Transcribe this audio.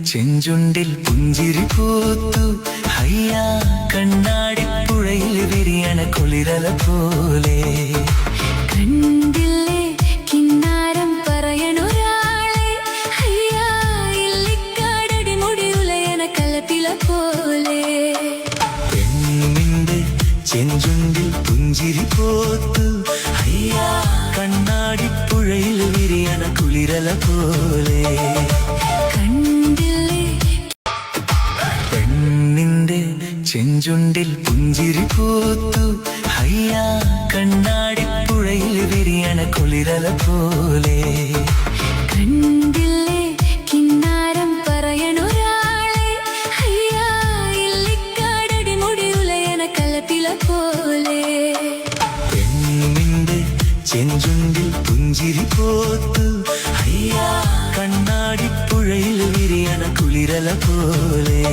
ചെഞ്ചുണ്ടിൽ പുഞ്ചിരി പൂത്തു ഹയ്യാ കണ്ണാടിപ്പുഴയിൽ വിരിയണ കുളിരല പോലെ കണ്ടില്ലേ കിന്നാരം പറയണൊരാളെ ഹയ്യാ ഇല്ലിക്കാടടി മുടിയുലയണ കലപ്പില പോലെ പെണ്ണിന്റെ ചെഞ്ചുണ്ടിൽ പുഞ്ചിരി പൂത്തു ഹയ്യാ കണ്ണാടിപ്പുഴയിൽ വിരിയണ കുളിരല പോലെ ചെഞ്ചുണ്ടിൽ പുഞ്ചിരി പൂത്തു ഹയ്യാ കണ്ണാടിപ്പുഴയിൽ വിരിയണ കുളിരല പോലെ കണ്ടില്ലേ കിന്നാരം പറയണൊരാളെ ഹയ്യാ ഇല്ലിക്കാടടി മുടിയുലയണ കലപ്പില പോലെ പെണ്ണിന്റെ ചെഞ്ചുണ്ടിൽ പുഞ്ചിരി പൂത്തു ഹയ്യാ കണ്ണാടിപ്പുഴയിൽ വിരിയണ കുളിരല പോലെ